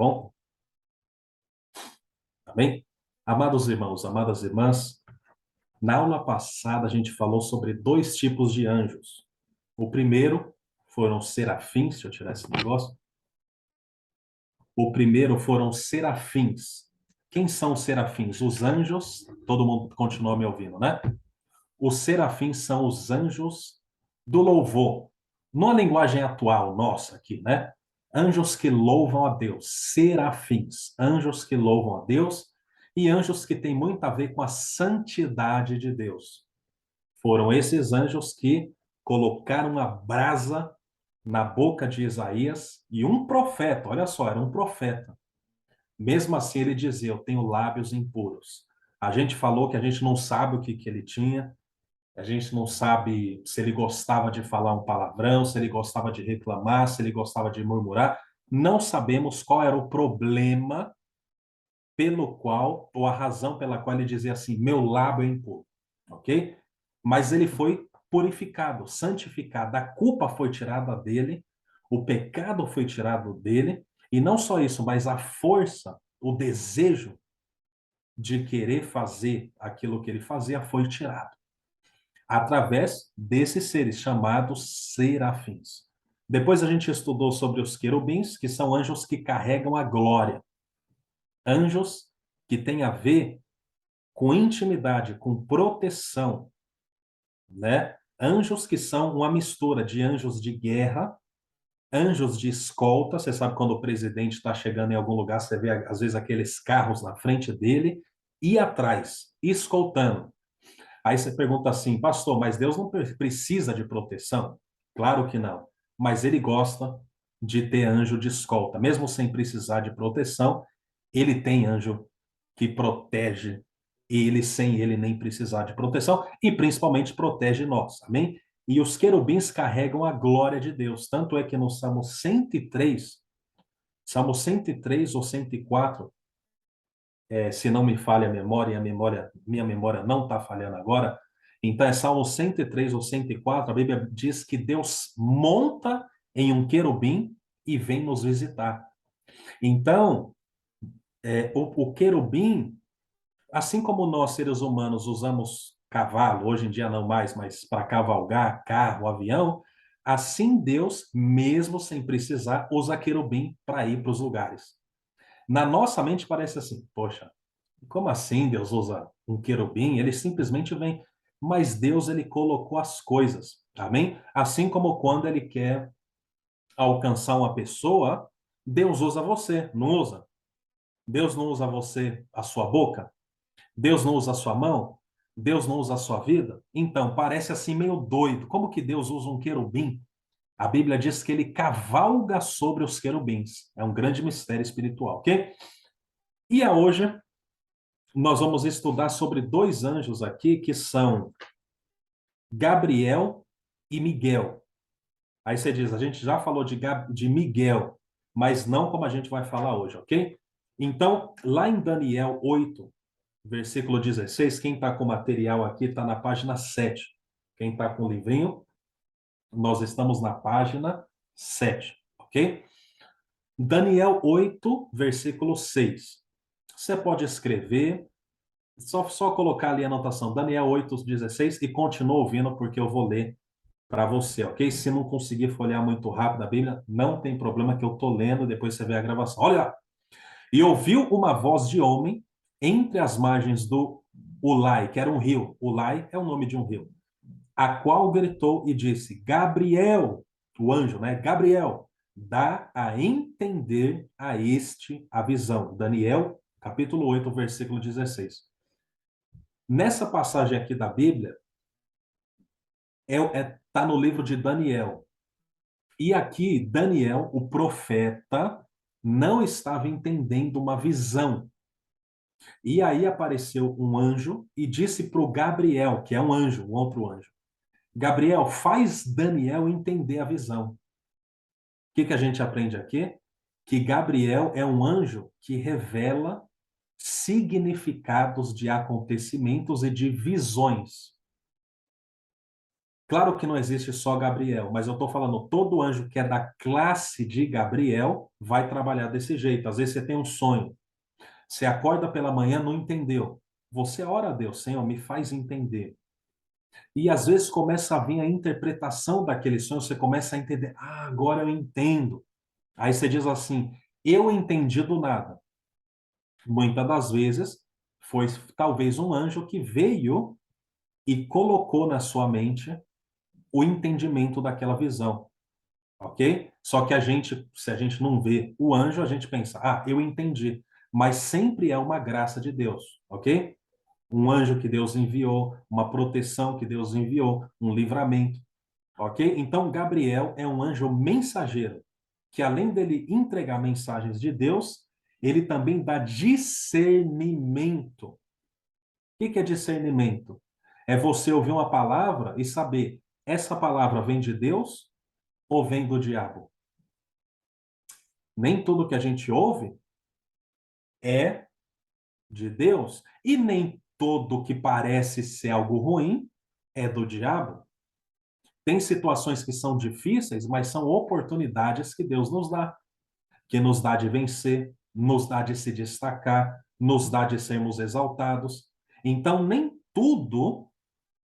bom? Amém? Amados irmãos, amadas irmãs, na aula passada a gente falou sobre dois tipos de anjos. O primeiro foram serafins, deixa eu tirar esse negócio. O primeiro foram serafins. Quem são os serafins? Os anjos, todo mundo continua me ouvindo, né? Os serafins são os anjos do louvor. Na linguagem atual nossa aqui, né? Anjos que louvam a Deus, serafins, anjos que louvam a Deus e anjos que têm muito a ver com a santidade de Deus. Foram esses anjos que colocaram a brasa na boca de Isaías e um profeta, olha só, era um profeta. Mesmo assim ele dizia, eu tenho lábios impuros. A gente falou que a gente não sabe o que ele tinha, a gente não sabe se ele gostava de falar um palavrão, se ele gostava de reclamar, se ele gostava de murmurar. Não sabemos qual era o problema pelo qual, ou a razão pela qual ele dizia assim, meu lábio é impuro, ok? Mas ele foi purificado, santificado, a culpa foi tirada dele, o pecado foi tirado dele, e não só isso, mas a força, o desejo de querer fazer aquilo que ele fazia foi tirado através desses seres chamados serafins. Depois a gente estudou sobre os querubins, que são anjos que carregam a glória. Anjos que têm a ver com intimidade, com proteção, né? Anjos que são uma mistura de anjos de guerra, anjos de escolta. Você sabe quando o presidente está chegando em algum lugar, você vê às vezes aqueles carros na frente dele e atrás, escoltando. Aí você pergunta assim, pastor, mas Deus não precisa de proteção? Claro que não. Mas ele gosta de ter anjo de escolta. Mesmo sem precisar de proteção, ele tem anjo que protege ele sem ele nem precisar de proteção e principalmente protege nós. Amém? E os querubins carregam a glória de Deus. Tanto é que no Salmo 103 ou 104, se não me falha a memória, minha memória não está falhando agora, então é Salmo 103 ou 104, a Bíblia diz que Deus monta em um querubim e vem nos visitar. Então, o querubim, assim como nós, seres humanos, usamos cavalo, hoje em dia não mais, mas para cavalgar, carro, avião, assim Deus, mesmo sem precisar, usa querubim para ir para os lugares. Na nossa mente parece assim, poxa, como assim Deus usa um querubim? Ele simplesmente vem. Mas Deus, ele colocou as coisas, amém? Assim como quando ele quer alcançar uma pessoa, Deus usa você, não usa? Deus não usa você, a sua boca? Deus não usa a sua mão? Deus não usa a sua vida? Então, parece assim meio doido. Como que Deus usa um querubim? A Bíblia diz que ele cavalga sobre os querubins. É um grande mistério espiritual, ok? E a hoje nós vamos estudar sobre dois anjos aqui que são Gabriel e Miguel. Aí você diz, a gente já falou de Miguel, mas não como a gente vai falar hoje, ok? Então, lá em Daniel 8, versículo 16, quem está com o material aqui está na página 7. Quem está com o livrinho, nós estamos na página 7, ok? Daniel 8, versículo 6. Você pode escrever, só colocar ali a anotação, Daniel 8:16 e continua ouvindo, porque eu vou ler para você, ok? Se não conseguir folhear muito rápido a Bíblia, não tem problema que eu estou lendo, depois você vê a gravação. Olha! E ouviu uma voz de homem entre as margens do Ulai, que era um rio. Ulai é o nome de um rio. A qual gritou e disse, Gabriel, o anjo, né? Gabriel, dá a entender a este a visão. Daniel, capítulo 8, versículo 16. Nessa passagem aqui da Bíblia, tá no livro de Daniel. E aqui, Daniel, o profeta, não estava entendendo uma visão. E aí apareceu um anjo e disse para o Gabriel, que é um anjo, um outro anjo, Gabriel, faz Daniel entender a visão. O que a gente aprende aqui? Que Gabriel é um anjo que revela significados de acontecimentos e de visões. Claro que não existe só Gabriel, mas eu estou falando, todo anjo que é da classe de Gabriel vai trabalhar desse jeito. Às vezes você tem um sonho, você acorda pela manhã, não entendeu. Você ora a Deus, Senhor, me faz entender. E às vezes começa a vir a interpretação daquele sonho, você começa a entender, ah, agora eu entendo. Aí você diz assim, eu entendi do nada. Muitas das vezes foi talvez um anjo que veio e colocou na sua mente o entendimento daquela visão, ok? Só que a gente, se a gente não vê o anjo, a gente pensa, ah, eu entendi. Mas sempre é uma graça de Deus, ok? Um anjo que Deus enviou, uma proteção que Deus enviou, um livramento, ok? Então, Gabriel é um anjo mensageiro, que além dele entregar mensagens de Deus, ele também dá discernimento. O que é discernimento? É você ouvir uma palavra e saber, essa palavra vem de Deus ou vem do diabo? Nem tudo que a gente ouve é de Deus, e nem tudo que parece ser algo ruim é do diabo. Tem situações que são difíceis, mas são oportunidades que Deus nos dá, que nos dá de vencer, nos dá de se destacar, nos dá de sermos exaltados. Então, nem tudo,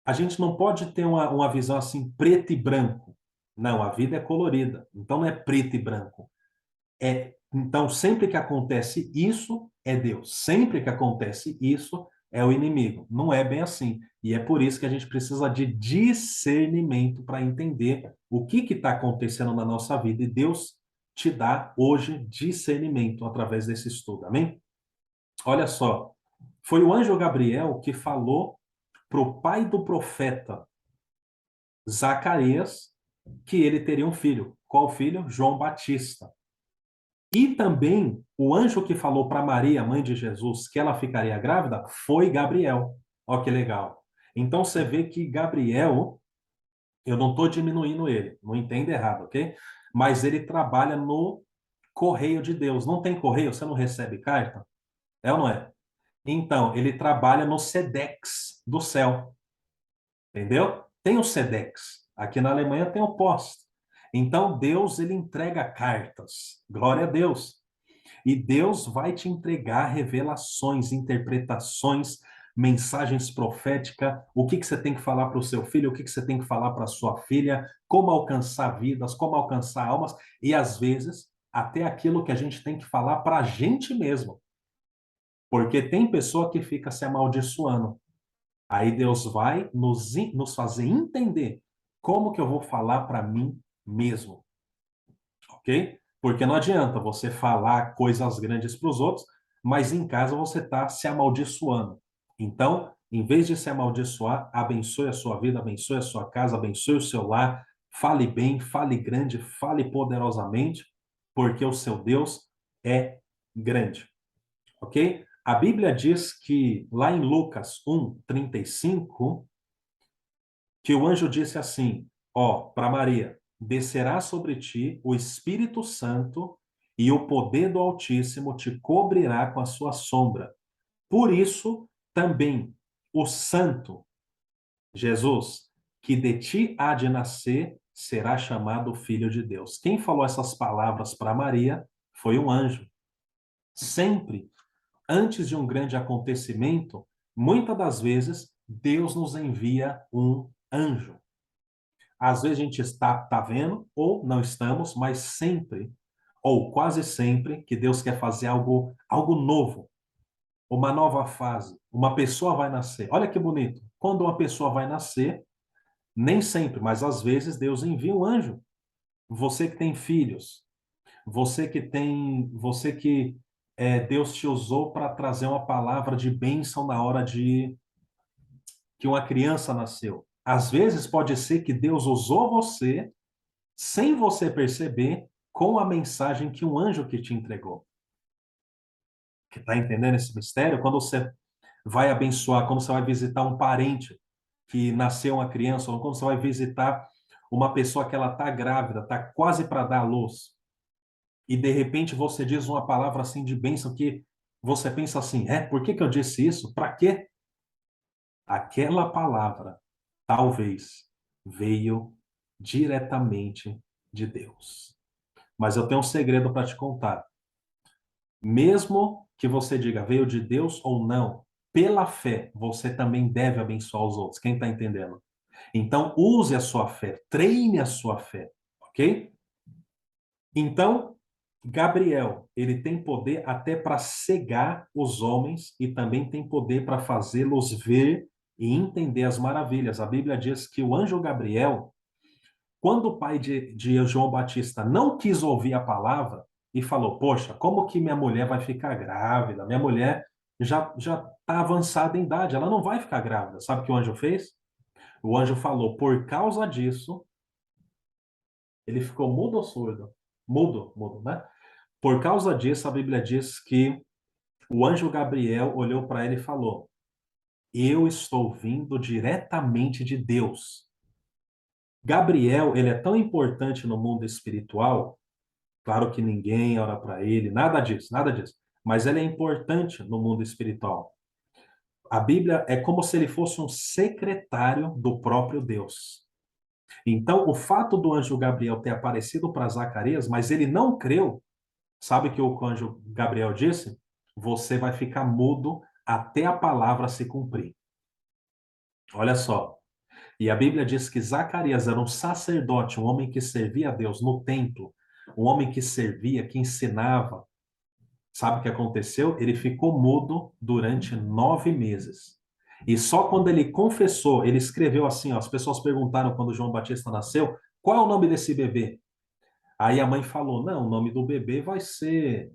a gente não pode ter uma visão assim, preto e branco. Não, a vida é colorida, então não é preto e branco. Então, sempre que acontece isso, é Deus. Sempre que acontece isso, é o inimigo. Não é bem assim. E é por isso que a gente precisa de discernimento para entender o que está acontecendo na nossa vida. E Deus te dá hoje discernimento através desse estudo. Amém? Olha só. Foi o anjo Gabriel que falou para o pai do profeta Zacarias que ele teria um filho. Qual filho? João Batista. E também o anjo que falou para Maria, mãe de Jesus, que ela ficaria grávida, foi Gabriel. Olha que legal. Então você vê que Gabriel, eu não estou diminuindo ele, não entenda errado, ok? Mas ele trabalha no correio de Deus. Não tem correio? Você não recebe carta? É ou não é? Então, ele trabalha no Sedex do céu, entendeu? Tem o Sedex. Aqui na Alemanha tem o Post. Então, Deus, ele entrega cartas. Glória a Deus. E Deus vai te entregar revelações, interpretações, mensagens proféticas, o que você tem que falar para o seu filho, o que você tem que falar para a sua filha, como alcançar vidas, como alcançar almas, e às vezes até aquilo que a gente tem que falar para a gente mesmo. Porque tem pessoa que fica se amaldiçoando. Aí Deus vai nos fazer entender como que eu vou falar para mim mesmo, ok? Porque não adianta você falar coisas grandes para os outros, mas em casa você está se amaldiçoando. Então, em vez de se amaldiçoar, abençoe a sua vida, abençoe a sua casa, abençoe o seu lar, fale bem, fale grande, fale poderosamente, porque o seu Deus é grande, ok? A Bíblia diz que lá em Lucas 1:35 que o anjo disse assim, ó, para Maria, descerá sobre ti o Espírito Santo e o poder do Altíssimo te cobrirá com a sua sombra. Por isso, também o Santo, Jesus, que de ti há de nascer, será chamado Filho de Deus. Quem falou essas palavras para Maria foi um anjo. Sempre, antes de um grande acontecimento, muitas das vezes, Deus nos envia um anjo. Às vezes a gente está vendo ou não estamos, mas sempre, ou quase sempre, que Deus quer fazer algo novo, uma nova fase. Uma pessoa vai nascer. Olha que bonito. Quando uma pessoa vai nascer, nem sempre, mas às vezes Deus envia um anjo. Você que tem filhos, você que Deus te usou para trazer uma palavra de bênção na hora de que uma criança nasceu. Às vezes pode ser que Deus usou você sem você perceber, com a mensagem que um anjo que te entregou. Que está entendendo esse mistério? Quando você vai abençoar, quando você vai visitar um parente que nasceu uma criança, ou quando você vai visitar uma pessoa que ela está grávida, está quase para dar à luz, e de repente você diz uma palavra assim de bênção que você pensa assim, por que que eu disse isso? Para quê? Aquela palavra, talvez, veio diretamente de Deus. Mas eu tenho um segredo para te contar. Mesmo que você diga veio de Deus ou não, pela fé, você também deve abençoar os outros. Quem está entendendo? Então, use a sua fé, treine a sua fé, ok? Então, Gabriel, ele tem poder até para cegar os homens e também tem poder para fazê-los ver e entender as maravilhas. A Bíblia diz que o anjo Gabriel, quando o pai de João Batista não quis ouvir a palavra e falou: Poxa, como que minha mulher vai ficar grávida? Minha mulher já está avançada em idade, ela não vai ficar grávida. Sabe o que o anjo fez? O anjo falou: Por causa disso, ele ficou mudo ou surdo? Mudo, mudo, né? Por causa disso, a Bíblia diz que o anjo Gabriel olhou para ele e falou: Eu estou vindo diretamente de Deus. Gabriel, ele é tão importante no mundo espiritual. Claro que ninguém ora para ele, nada disso, nada disso. Mas ele é importante no mundo espiritual. A Bíblia é como se ele fosse um secretário do próprio Deus. Então, o fato do anjo Gabriel ter aparecido para Zacarias, mas ele não creu, sabe o que o anjo Gabriel disse? Você vai ficar mudo até a palavra se cumprir. Olha só. E a Bíblia diz que Zacarias era um sacerdote, um homem que servia a Deus no templo, um homem que servia, que ensinava. Sabe o que aconteceu? Ele ficou mudo durante 9 meses. E só quando ele confessou, ele escreveu assim, ó, as pessoas perguntaram quando João Batista nasceu, qual é o nome desse bebê? Aí a mãe falou, não, o nome do bebê vai ser...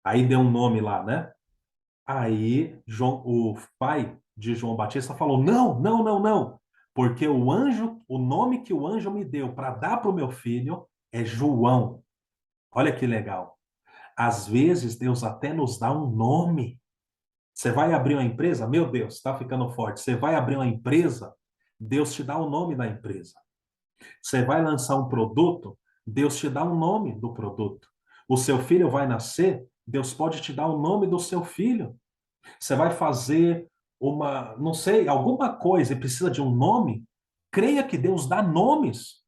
Aí deu um nome lá, né? Aí João, o pai de João Batista falou, não, não, não, não, porque o anjo, o nome que o anjo me deu para dar para o meu filho é João. Olha que legal. Às vezes Deus até nos dá um nome. Você vai abrir uma empresa? Meu Deus, está ficando forte. Você vai abrir uma empresa? Deus te dá o nome da empresa. Você vai lançar um produto? Deus te dá o nome do produto. O seu filho vai nascer? Deus pode te dar o nome do seu filho. Você vai fazer uma, não sei, alguma coisa e precisa de um nome? Creia que Deus dá nomes.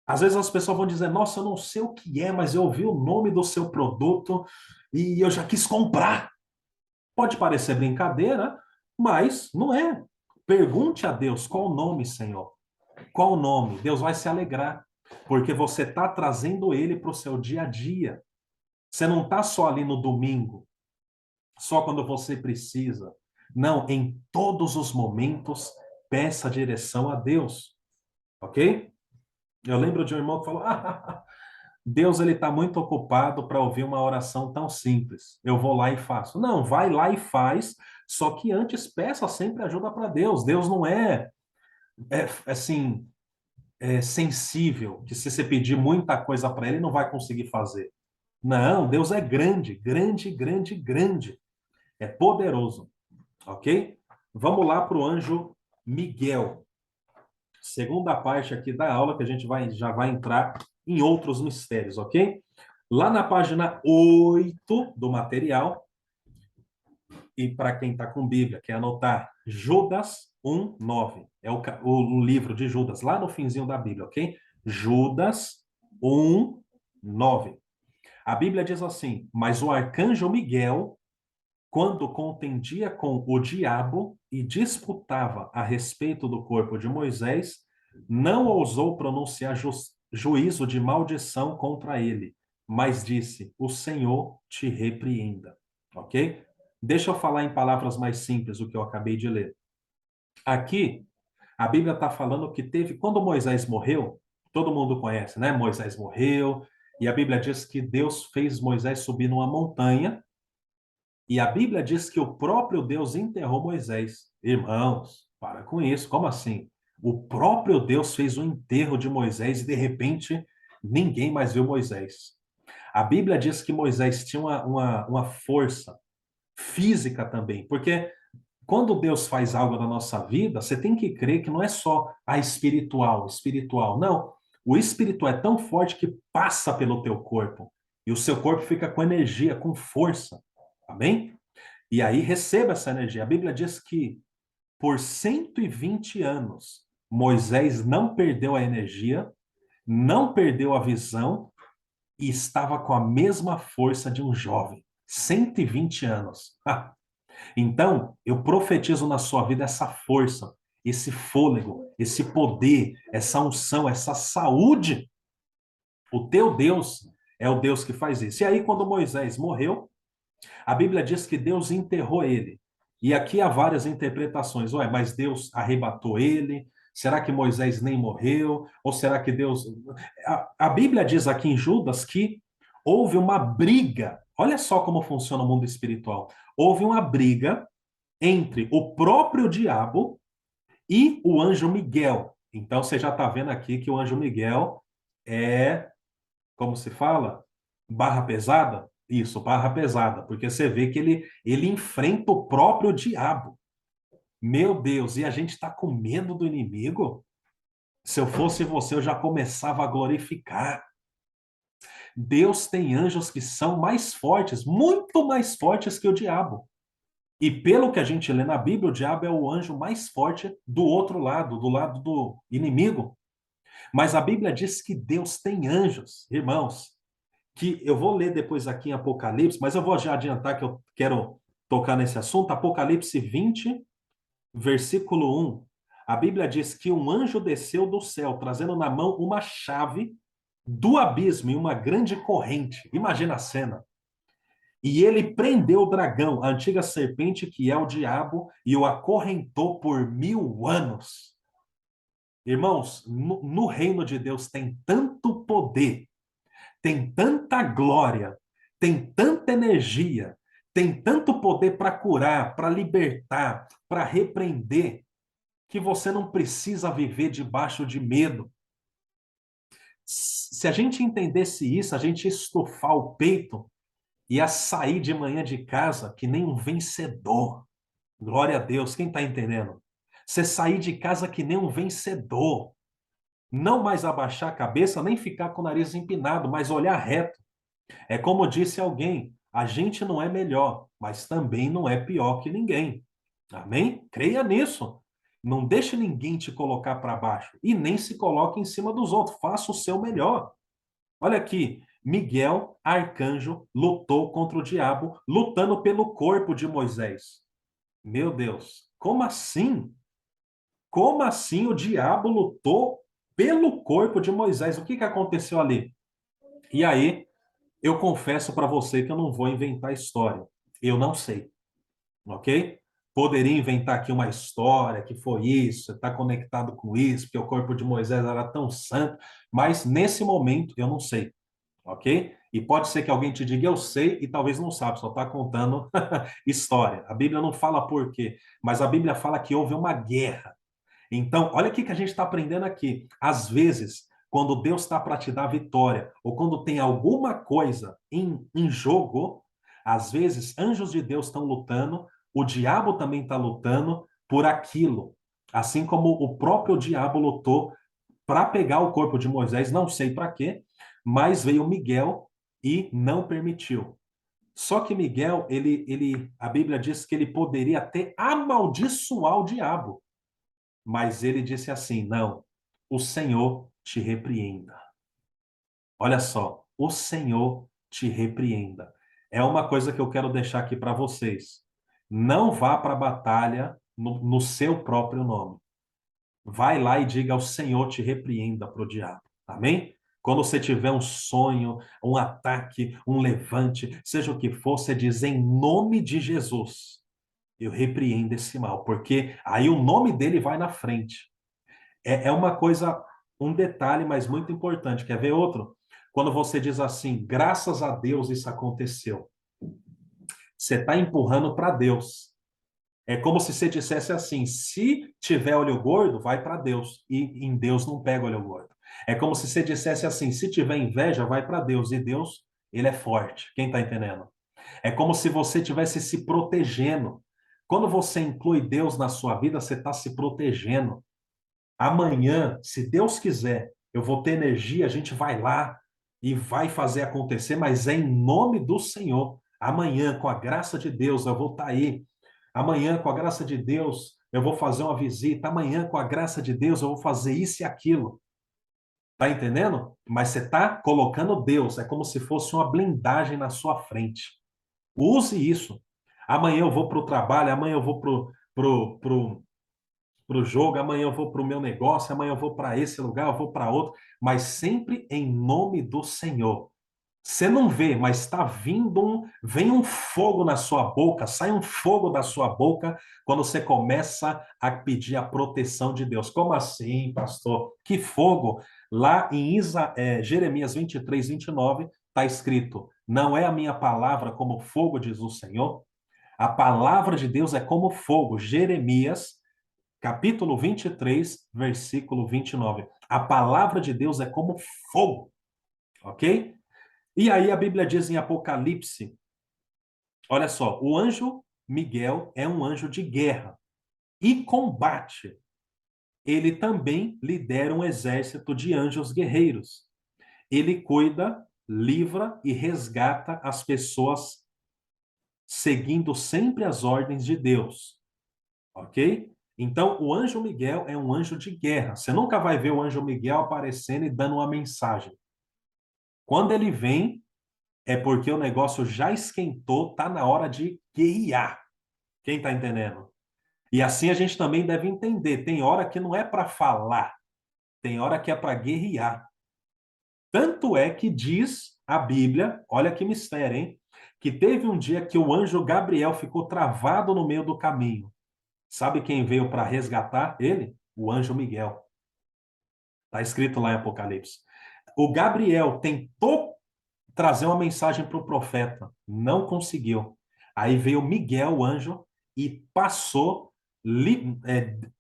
Às vezes as pessoas vão dizer, nossa, eu não sei o que é, mas eu ouvi o nome do seu produto e eu já quis comprar. Pode parecer brincadeira, mas não é. Pergunte a Deus, qual o nome, Senhor? Qual o nome? Deus vai se alegrar, porque você está trazendo ele para o seu dia a dia. Você não está só ali no domingo, só quando você precisa. Não, em todos os momentos, peça direção a Deus, ok? Eu lembro de um irmão que falou, Deus ele está muito ocupado para ouvir uma oração tão simples. Eu vou lá e faço. Não, vai lá e faz, só que antes peça sempre ajuda para Deus. Deus não é assim, sensível, que se você pedir muita coisa para ele, não vai conseguir fazer. Não, Deus é grande, grande, grande, grande. É poderoso, ok? Vamos lá para o anjo Miguel. Segunda parte aqui da aula, que a gente já vai entrar em outros mistérios, ok? Lá na página 8 do material, e para quem está com Bíblia, quer anotar, Judas 1:9. É o livro de Judas, lá no finzinho da Bíblia, ok? Judas 1:9. A Bíblia diz assim: Mas o arcanjo Miguel, quando contendia com o diabo e disputava a respeito do corpo de Moisés, não ousou pronunciar juízo de maldição contra ele, mas disse: O Senhor te repreenda. Ok? Deixa eu falar em palavras mais simples o que eu acabei de ler. Aqui, a Bíblia está falando que teve, quando Moisés morreu, todo mundo conhece, né? Moisés morreu, e a Bíblia diz que Deus fez Moisés subir numa montanha, e a Bíblia diz que o próprio Deus enterrou Moisés. Irmãos, para com isso, como assim? O próprio Deus fez o enterro de Moisés e de repente ninguém mais viu Moisés. A Bíblia diz que Moisés tinha uma força física também, porque quando Deus faz algo na nossa vida, você tem que crer que não é só a espiritual, espiritual. Não, o espiritual é tão forte que passa pelo teu corpo. E o seu corpo fica com energia, com força. Amém? E aí receba essa energia. A Bíblia diz que por 120 anos, Moisés não perdeu a energia, não perdeu a visão e estava com a mesma força de um jovem, 120 anos. Então, eu profetizo na sua vida essa força, esse fôlego, esse poder, essa unção, essa saúde. O teu Deus é o Deus que faz isso. E aí, quando Moisés morreu, a Bíblia diz que Deus enterrou ele. E aqui há várias interpretações. Ué, mas Deus arrebatou ele? Será que Moisés nem morreu? Ou será que Deus. A Bíblia diz aqui em Judas que houve uma briga. Olha só como funciona o mundo espiritual. Houve uma briga entre o próprio diabo e o anjo Miguel. Então você já está vendo aqui que o anjo Miguel é, como se fala? Barra pesada? Isso, barra pesada, porque você vê que ele enfrenta o próprio diabo. Meu Deus, e a gente está com medo do inimigo? Se eu fosse você, eu já começava a glorificar. Deus tem anjos que são mais fortes, muito mais fortes que o diabo. E pelo que a gente lê na Bíblia, o diabo é o anjo mais forte do outro lado, do lado do inimigo. Mas a Bíblia diz que Deus tem anjos, irmãos, que eu vou ler depois aqui em Apocalipse, mas eu vou já adiantar que eu quero tocar nesse assunto. Apocalipse 20, versículo 1. A Bíblia diz que um anjo desceu do céu, trazendo na mão uma chave do abismo e uma grande corrente. Imagina a cena. E ele prendeu o dragão, a antiga serpente que é o diabo, e o acorrentou por 1000 anos. Irmãos, no reino de Deus tem tanto poder, tem tanta glória, tem tanta energia, tem tanto poder para curar, para libertar, para repreender, que você não precisa viver debaixo de medo. Se a gente entendesse isso, a gente estufar o peito e a sair de manhã de casa que nem um vencedor. Glória a Deus, quem está entendendo? Você sair de casa que nem um vencedor. Não mais abaixar a cabeça, nem ficar com o nariz empinado, mas olhar reto. É como disse alguém, a gente não é melhor, mas também não é pior que ninguém. Amém? Creia nisso. Não deixe ninguém te colocar para baixo e nem se coloque em cima dos outros. Faça o seu melhor. Olha aqui, Miguel, arcanjo, lutou contra o diabo, lutando pelo corpo de Moisés. Meu Deus, como assim? Como assim o diabo lutou pelo corpo de Moisés? O que que aconteceu ali? E aí, eu confesso para você que eu não vou inventar história. Eu não sei, ok? Poderia inventar aqui uma história que foi isso, está conectado com isso, porque o corpo de Moisés era tão santo, mas nesse momento eu não sei, ok? E pode ser que alguém te diga eu sei e talvez não sabe, só está contando história. A Bíblia não fala por quê, mas a Bíblia fala que houve uma guerra. Então, olha o que a gente está aprendendo aqui. Às vezes, quando Deus está para te dar vitória, ou quando tem alguma coisa em jogo, às vezes anjos de Deus estão lutando, o diabo também está lutando por aquilo. Assim como o próprio diabo lutou para pegar o corpo de Moisés, não sei para quê, mas veio Miguel e não permitiu. Só que Miguel, a Bíblia diz que ele poderia até amaldiçoar o diabo. Mas ele disse assim: não, o Senhor te repreenda. Olha só, o Senhor te repreenda. É uma coisa que eu quero deixar aqui para vocês. Não vá para a batalha no seu próprio nome. Vai lá e diga ao Senhor te repreenda para o diabo. Amém? Quando você tiver um sonho, um ataque, um levante, seja o que for, você diz em nome de Jesus. Eu repreendo esse mal, porque aí o nome dele vai na frente. É uma coisa, um detalhe, mas muito importante. Quer ver outro? Quando você diz assim, graças a Deus isso aconteceu. Você está empurrando para Deus. É como se você dissesse assim: se tiver olho gordo, vai para Deus. E em Deus não pega olho gordo. É como se você dissesse assim: se tiver inveja, vai para Deus. E Deus, ele é forte. Quem está entendendo? É como se você estivesse se protegendo. Quando você inclui Deus na sua vida, você está se protegendo. Amanhã, se Deus quiser, eu vou ter energia, a gente vai lá e vai fazer acontecer, mas é em nome do Senhor. Amanhã, com a graça de Deus, eu vou estar aí. Amanhã, com a graça de Deus, eu vou fazer uma visita, amanhã, com a graça de Deus, eu vou fazer isso e aquilo. Tá entendendo? Mas você está colocando Deus, é como se fosse uma blindagem na sua frente. Use isso. Amanhã eu vou para o trabalho, amanhã eu vou pro jogo, amanhã eu vou para o meu negócio, amanhã eu vou para esse lugar, eu vou para outro, mas sempre em nome do Senhor. Você não vê, mas está vindo vem um fogo na sua boca, sai um fogo da sua boca quando você começa a pedir a proteção de Deus. Como assim, pastor? Que fogo? Lá em Jeremias 23, 29, está escrito: não é a minha palavra como fogo, diz o Senhor. A palavra de Deus é como fogo. Jeremias, capítulo 23, versículo 29. A palavra de Deus é como fogo, ok? E aí a Bíblia diz em Apocalipse, olha só, o anjo Miguel é um anjo de guerra e combate. Ele também lidera um exército de anjos guerreiros. Ele cuida, livra e resgata as pessoas seguindo sempre as ordens de Deus, ok? Então, o anjo Miguel é um anjo de guerra. Você nunca vai ver o anjo Miguel aparecendo e dando uma mensagem. Quando ele vem, é porque o negócio já esquentou, tá na hora de guerrear. Quem tá entendendo? E assim a gente também deve entender. Tem hora que não é para falar, tem hora que é para guerrear. Tanto é que diz a Bíblia, olha que mistério, hein? Que teve um dia que o anjo Gabriel ficou travado no meio do caminho. Sabe quem veio para resgatar ele? O anjo Miguel. Está escrito lá em Apocalipse. O Gabriel tentou trazer uma mensagem para o profeta, não conseguiu. Aí veio Miguel, o anjo, e passou,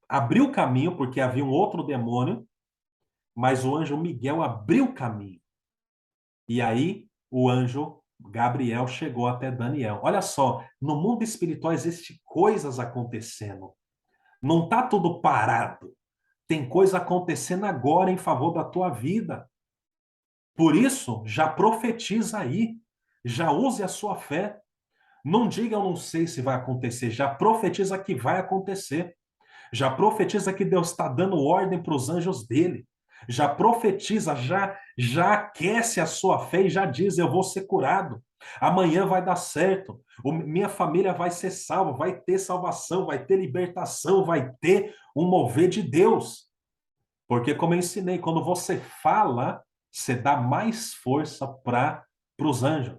abriu o caminho, porque havia um outro demônio, mas o anjo Miguel abriu o caminho. E aí o anjo Gabriel chegou até Daniel. Olha só, no mundo espiritual existem coisas acontecendo. Não está tudo parado. Tem coisa acontecendo agora em favor da tua vida. Por isso, já profetiza aí. Já use a sua fé. Não diga eu não sei se vai acontecer. Já profetiza que vai acontecer. Já profetiza que Deus está dando ordem para os anjos dele. Já profetiza, já aquece a sua fé e já diz: eu vou ser curado. Amanhã vai dar certo. Minha família vai ser salva, vai ter salvação, vai ter libertação, vai ter um mover de Deus. Porque, como eu ensinei, quando você fala, você dá mais força para os anjos.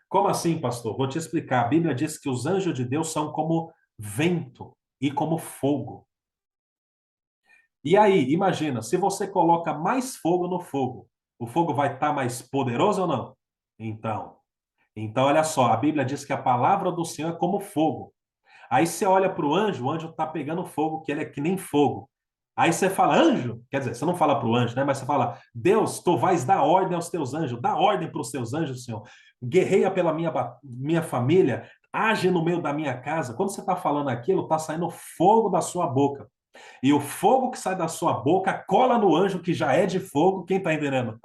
Como assim, pastor? Vou te explicar. A Bíblia diz que os anjos de Deus são como vento e como fogo. E aí, imagina, se você coloca mais fogo no fogo, o fogo vai estar mais poderoso ou não? Então, então olha só, a Bíblia diz que a palavra do Senhor é como fogo. Aí você olha para o anjo está pegando fogo, que ele é que nem fogo. Aí você fala, anjo, quer dizer, você não fala para o anjo, né? Mas você fala, Deus, tu vais dar ordem aos teus anjos, dá ordem para os teus anjos, Senhor. Guerreia pela minha família, age no meio da minha casa. Quando você está falando aquilo, está saindo fogo da sua boca. E o fogo que sai da sua boca cola no anjo que já é de fogo. Quem está entendendo?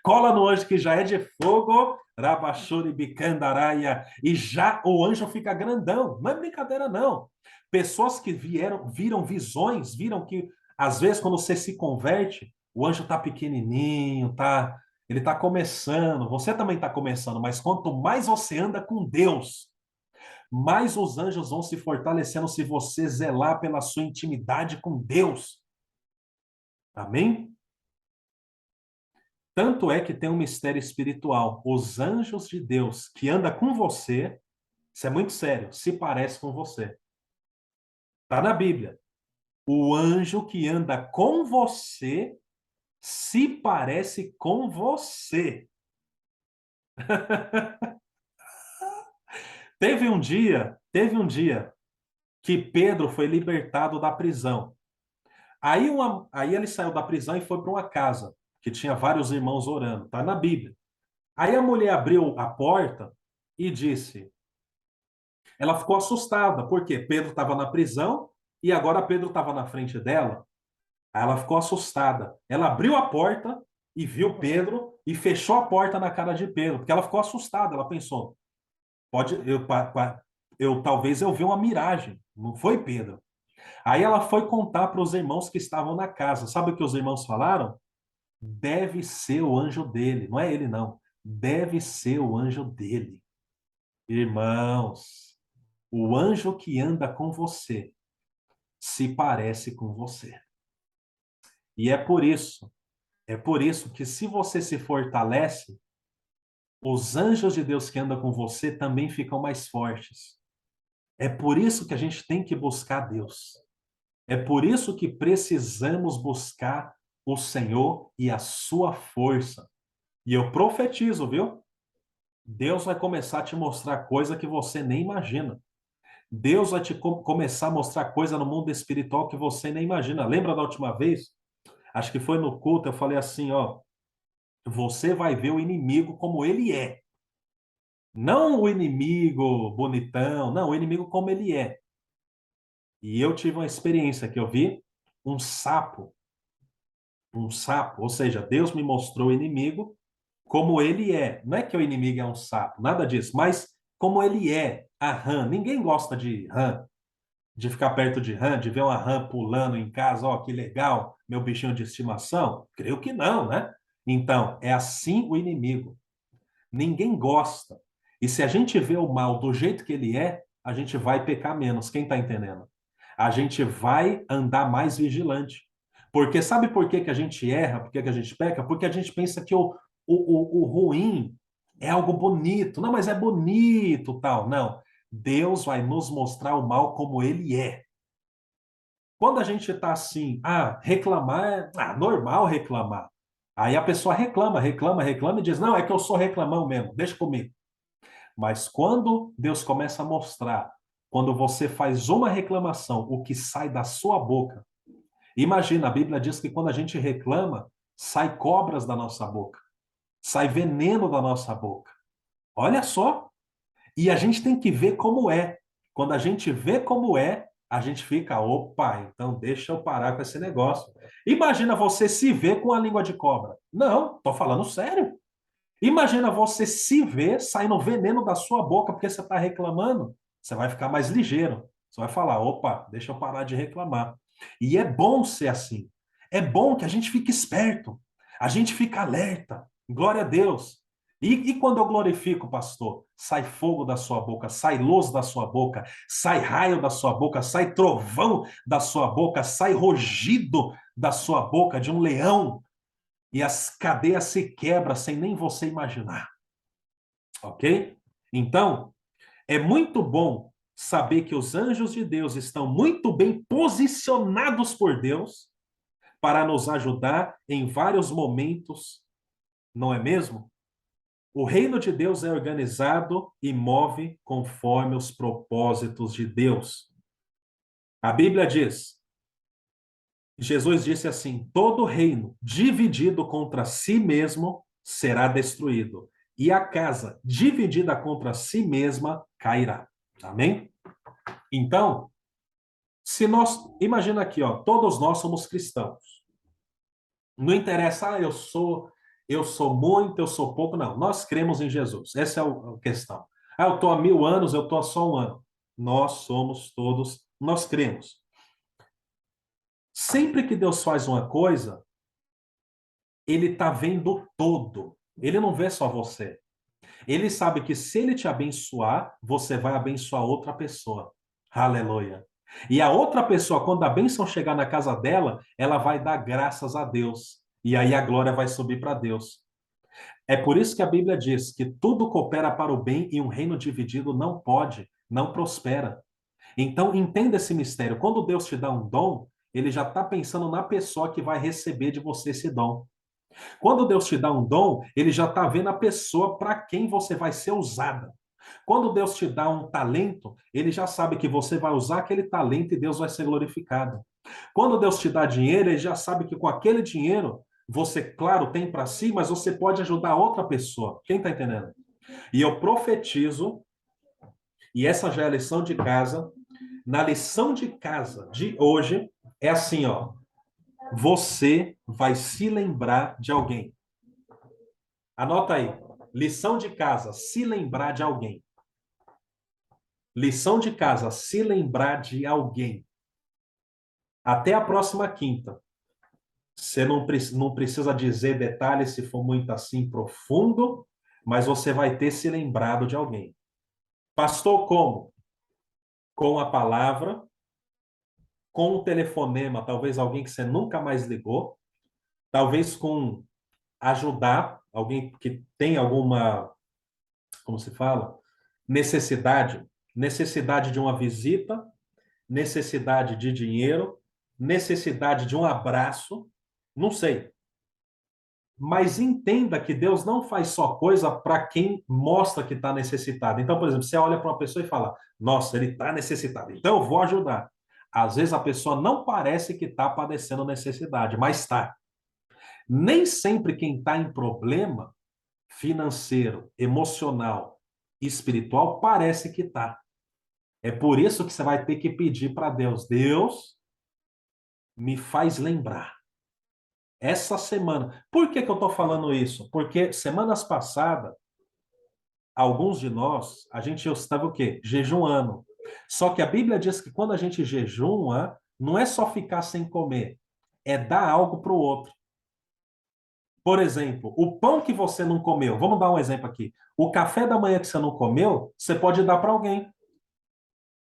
Cola no anjo que já é de fogo. Rabachuri bicandaraia. E já o anjo fica grandão. Não é brincadeira, não. Pessoas que viram visões, viram que, às vezes, quando você se converte, o anjo está pequenininho, ele está começando. Você também está começando, mas quanto mais você anda com Deus, mais os anjos vão se fortalecendo se você zelar pela sua intimidade com Deus. Amém? Tanto é que tem um mistério espiritual. Os anjos de Deus que anda com você, isso é muito sério, se parece com você. Está na Bíblia. O anjo que anda com você se parece com você. Teve um dia que Pedro foi libertado da prisão. Aí ele saiu da prisão e foi para uma casa que tinha vários irmãos orando. Está na Bíblia. Aí a mulher abriu a porta e disse, ela ficou assustada, porque Pedro estava na prisão e agora Pedro estava na frente dela. Aí ela ficou assustada. Ela abriu a porta e viu Pedro e fechou a porta na cara de Pedro, porque ela ficou assustada. Ela pensou, pode, talvez eu vi uma miragem. Não foi Pedro. Aí ela foi contar para os irmãos que estavam na casa. Sabe o que os irmãos falaram? Deve ser o anjo dele. Não é ele, não. Deve ser o anjo dele. Irmãos, o anjo que anda com você se parece com você. E é por isso que se você se fortalece, os anjos de Deus que andam com você também ficam mais fortes. É por isso que a gente tem que buscar Deus. É por isso que precisamos buscar o Senhor e a sua força. E eu profetizo, viu? Deus vai começar a te mostrar coisa que você nem imagina. Deus vai te começar a mostrar coisa no mundo espiritual que você nem imagina. Lembra da última vez? Acho que foi no culto, eu falei assim, ó, você vai ver o inimigo como ele é. Não o inimigo bonitão, não, o inimigo como ele é. E eu tive uma experiência que eu vi um sapo, ou seja, Deus me mostrou o inimigo como ele é. Não é que o inimigo é um sapo, nada disso, mas como ele é, a rã. Ninguém gosta de rã, de ficar perto de rã, de ver uma rã pulando em casa, ó, que legal, meu bichinho de estimação? Creio que não, né? Então, é assim o inimigo. Ninguém gosta. E se a gente vê o mal do jeito que ele é, a gente vai pecar menos. Quem está entendendo? A gente vai andar mais vigilante. Porque sabe por que que a gente erra? Por que que a gente peca? Porque a gente pensa que o ruim é algo bonito. Não, mas é bonito, tal. Não. Deus vai nos mostrar o mal como ele é. Quando a gente está assim, reclamar, normal reclamar. Aí a pessoa reclama, reclama, reclama e diz: não, é que eu sou reclamão mesmo, deixa comigo. Mas quando Deus começa a mostrar, quando você faz uma reclamação, o que sai da sua boca. Imagina, a Bíblia diz que quando a gente reclama, sai cobras da nossa boca, sai veneno da nossa boca. Olha só. E a gente tem que ver como é. Quando a gente vê como é, a gente fica, opa, então deixa eu parar com esse negócio. Imagina você se ver com a língua de cobra. Não, tô falando sério. Imagina você se ver saindo veneno da sua boca porque você está reclamando. Você vai ficar mais ligeiro. Você vai falar, opa, deixa eu parar de reclamar. E é bom ser assim. É bom que a gente fique esperto. A gente fica alerta. Glória a Deus. E quando eu glorifico, pastor, sai fogo da sua boca, sai luz da sua boca, sai raio da sua boca, sai trovão da sua boca, sai rugido da sua boca de um leão e as cadeias se quebram sem nem você imaginar, ok? Então, é muito bom saber que os anjos de Deus estão muito bem posicionados por Deus para nos ajudar em vários momentos, não é mesmo? O reino de Deus é organizado e move conforme os propósitos de Deus. A Bíblia diz, Jesus disse assim: todo reino dividido contra si mesmo será destruído, e a casa dividida contra si mesma cairá. Amém? Então, se nós, imagina aqui, ó, todos nós somos cristãos. Não interessa, eu sou muito, eu sou pouco, não. Nós cremos em Jesus. Essa é a questão. Eu estou há 1000 anos, eu estou há só 1 ano. Nós somos todos, nós cremos. Sempre que Deus faz uma coisa, ele está vendo todo. Ele não vê só você. Ele sabe que se ele te abençoar, você vai abençoar outra pessoa. Aleluia. E a outra pessoa, quando a bênção chegar na casa dela, ela vai dar graças a Deus. E aí a glória vai subir para Deus. É por isso que a Bíblia diz que tudo coopera para o bem e um reino dividido não pode, não prospera. Então, entenda esse mistério. Quando Deus te dá um dom, ele já está pensando na pessoa que vai receber de você esse dom. Quando Deus te dá um dom, ele já está vendo a pessoa para quem você vai ser usada. Quando Deus te dá um talento, ele já sabe que você vai usar aquele talento e Deus vai ser glorificado. Quando Deus te dá dinheiro, ele já sabe que com aquele dinheiro, você, claro, tem para si, mas você pode ajudar outra pessoa. Quem está entendendo? E eu profetizo, e essa já é a lição de casa, na lição de casa de hoje, é assim, ó. Você vai se lembrar de alguém. Anota aí. Lição de casa, se lembrar de alguém. Lição de casa, se lembrar de alguém. Até a próxima quinta. Você não precisa dizer detalhes se for muito assim profundo, mas você vai ter se lembrado de alguém. Pastor, como? Com a palavra, com um telefonema, talvez alguém que você nunca mais ligou, talvez com ajudar alguém que tem alguma, como se fala? Necessidade de uma visita, necessidade de dinheiro, necessidade de um abraço, não sei. Mas entenda que Deus não faz só coisa para quem mostra que está necessitado. Então, por exemplo, você olha para uma pessoa e fala: Nossa, ele está necessitado, então eu vou ajudar. Às vezes a pessoa não parece que está padecendo necessidade, mas está. Nem sempre quem está em problema financeiro, emocional, espiritual parece que está. É por isso que você vai ter que pedir para Deus: Deus, me faz lembrar. Essa semana. Por que que eu estou falando isso? Porque semanas passadas, alguns de nós, a gente estava o quê? Jejuando. Só que a Bíblia diz que quando a gente jejuma, não é só ficar sem comer, é dar algo para o outro. Por exemplo, o pão que você não comeu, vamos dar um exemplo aqui. O café da manhã que você não comeu, você pode dar para alguém.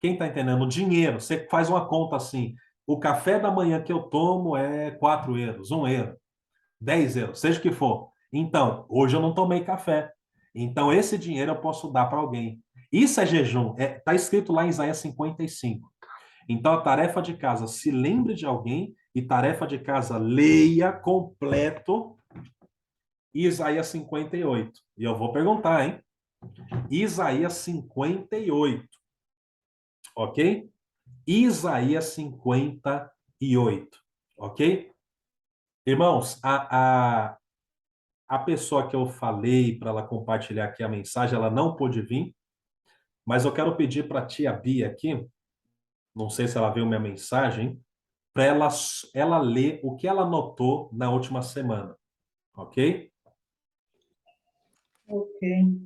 Quem está entendendo? O dinheiro, você faz uma conta assim. O café da manhã que eu tomo é 4 euros, 1 euro. 10 euros, seja o que for. Então, hoje eu não tomei café. Então, esse dinheiro eu posso dar para alguém. Isso é jejum. Está escrito lá em Isaías 55. Então, a tarefa de casa, se lembre de alguém. E tarefa de casa, leia completo Isaías 58. E eu vou perguntar, hein? Isaías 58. Ok? Isaías 58. Ok? Irmãos, a pessoa que eu falei para ela compartilhar aqui a mensagem, ela não pôde vir, mas eu quero pedir para a tia Bia aqui, não sei se ela viu minha mensagem, para ela ler o que ela anotou na última semana, ok? Ok.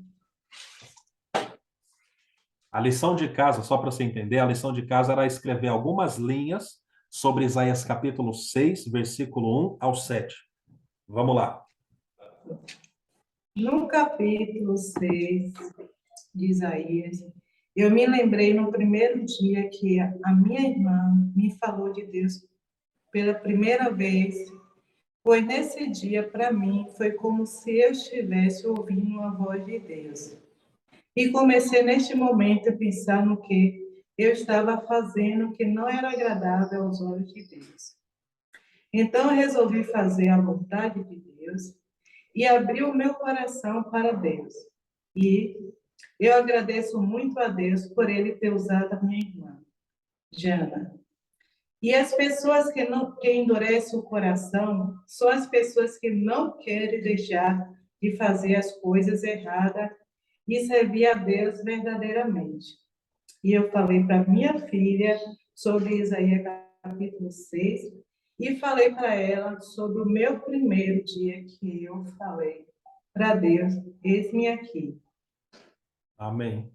A lição de casa, só para você entender, a lição de casa era escrever algumas linhas sobre Isaías capítulo 6, versículo 1 ao 7. Vamos lá. No capítulo 6 de Isaías, eu me lembrei no primeiro dia que a minha irmã me falou de Deus pela primeira vez. Pois nesse dia, para mim, foi como se eu estivesse ouvindo uma voz de Deus. E comecei neste momento a pensar no que eu estava fazendo que não era agradável aos olhos de Deus. Então eu resolvi fazer a vontade de Deus e abrir o meu coração para Deus. E eu agradeço muito a Deus por ele ter usado a minha irmã, Jana. E as pessoas que endurecem o coração são as pessoas que não querem deixar de fazer as coisas erradas e servir a Deus verdadeiramente. E eu falei para minha filha sobre Isaías capítulo 6 e falei para ela sobre o meu primeiro dia que eu falei para Deus, eis-me aqui. Amém.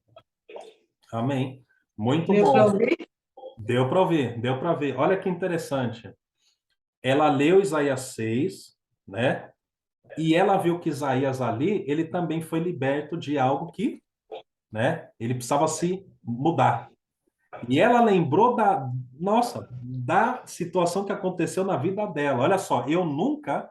Amém. Muito Deu para bom. ouvir? Deu para ouvir, deu para ver. Olha que interessante. Ela leu Isaías 6, né? E ela viu que Isaías ali, ele também foi liberto de algo que, né? Ele precisava se mudar. E ela lembrou nossa, da situação que aconteceu na vida dela. Olha só, eu nunca